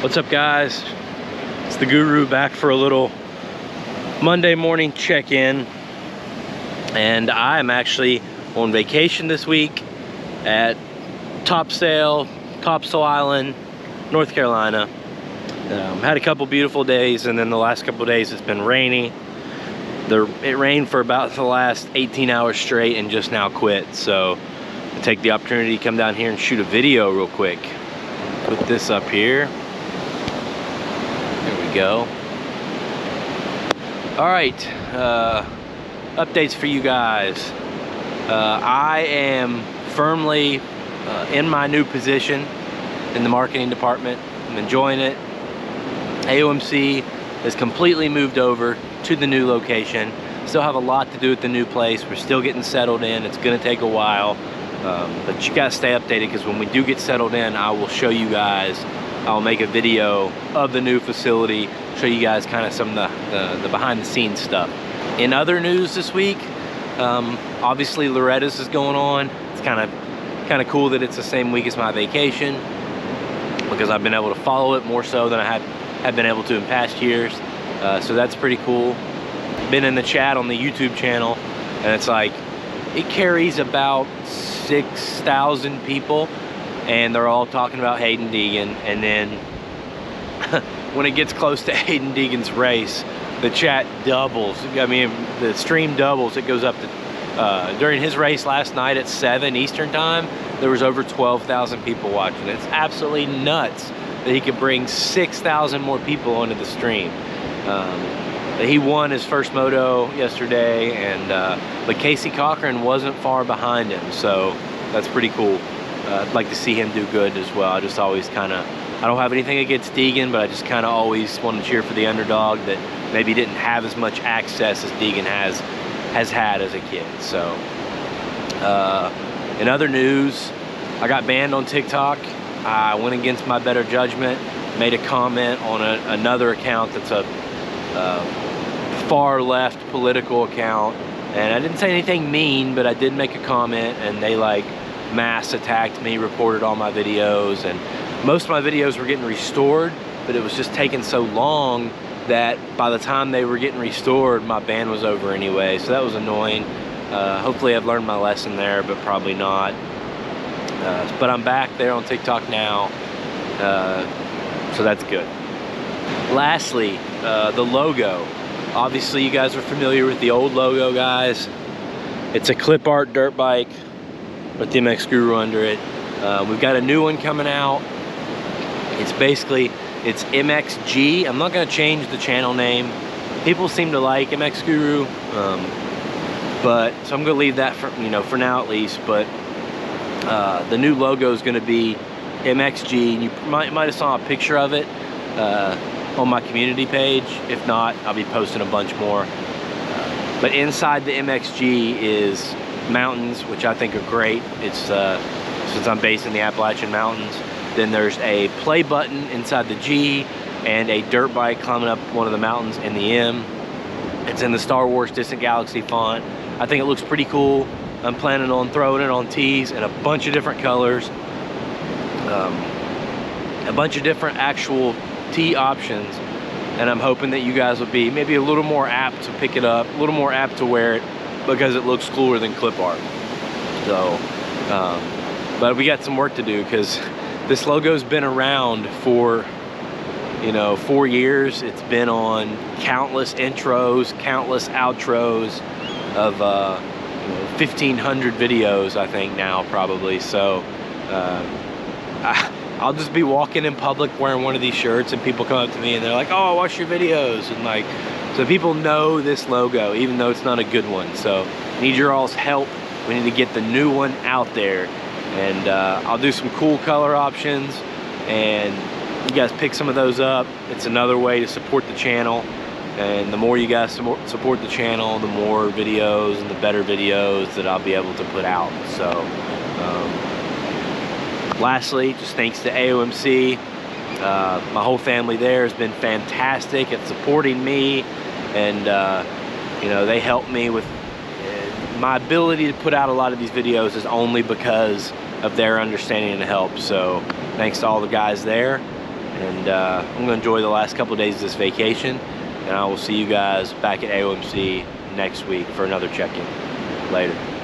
What's up, guys? It's the Guru back for a little Monday morning check-in, and I'm actually on vacation this week at Topsail Island, North Carolina. Had a couple beautiful days, and then the last couple days it's been rainy. It rained for about the last 18 hours straight and just now quit, so I take the opportunity to come down here and shoot a video real quick. Put this up here. There we go. All right, updates for you guys. I am firmly in my new position in the marketing department. I'm enjoying it. AOMC has completely moved over to the new location. Still have a lot to do at the new place. We're still getting settled in. It's gonna take a while, but you guys stay updated, because when we do get settled in, I will show you guys. I'll make a video of the new facility, show you guys kind of some of the behind the scenes stuff. In other news this week, obviously Loretta's is going on. It's kind of cool that it's the same week as my vacation, because I've been able to follow it more so than I have been able to in past years. So that's pretty cool. Been in the chat on the YouTube channel, and it's like, it carries about 6,000 people, and they're all talking about Hayden Deegan. And then when it gets close to Hayden Deegan's race, the chat doubles. I mean, the stream doubles. It goes up to, during his race last night at 7 Eastern time, there was over 12,000 people watching. It's absolutely nuts that he could bring 6,000 more people onto the stream. He won his first moto yesterday, and but Casey Cochran wasn't far behind him, so that's pretty cool. I'd like to see him do good as well. I just always I don't have anything against Deegan, but I just kind of always want to cheer for the underdog that maybe didn't have as much access as Deegan has had as a kid. So in other news, I got banned on TikTok. I went against my better judgment, made a comment on another account that's a far left political account, and I didn't say anything mean, but I did make a comment, and they like mass attacked me, reported all my videos, and most of my videos were getting restored, but it was just taking so long that by the time they were getting restored, my ban was over anyway, so that was annoying. Hopefully I've learned my lesson there, but probably not. But I'm back there on TikTok now, so that's good. Lastly, the logo. Obviously you guys are familiar with the old logo, guys. It's a clip art dirt bike with the MX Guru under it. We've got a new one coming out. It's MXG. I'm not gonna change the channel name. People seem to like MX Guru, but so I'm gonna leave that for now at least. But the new logo is gonna be MXG. You might have saw a picture of it on my community page. If not, I'll be posting a bunch more. But inside the MXG is mountains, which I think are great. It's since I'm based in the Appalachian Mountains. Then there's a play button inside the G, and a dirt bike climbing up one of the mountains in the M. It's in the Star Wars Distant Galaxy font. I think it looks pretty cool. I'm planning on throwing it on tees in a bunch of different colors, a bunch of different actual tee options, and I'm hoping that you guys will be maybe a little more apt to pick it up, a little more apt to wear it, because it looks cooler than clip art. So but we got some work to do, because this logo's been around for 4 years. It's been on countless intros, countless outros of 1,500 videos, I think now probably. So I'll just be walking in public wearing one of these shirts, and people come up to me and they're like, "Oh, I watch your videos," and like, so people know this logo, even though it's not a good one. So need your all's help. We need to get the new one out there, and I'll do some cool color options, and you guys pick some of those up. It's another way to support the channel, and the more you guys support the channel, the more videos and the better videos that I'll be able to put out. So lastly, just thanks to AOMC. My whole family there has been fantastic at supporting me, and they help me with my ability to put out a lot of these videos is only because of their understanding and help. So thanks to all the guys there. And I'm going to enjoy the last couple of days of this vacation, and I will see you guys back at AOMC next week for another check-in. Later.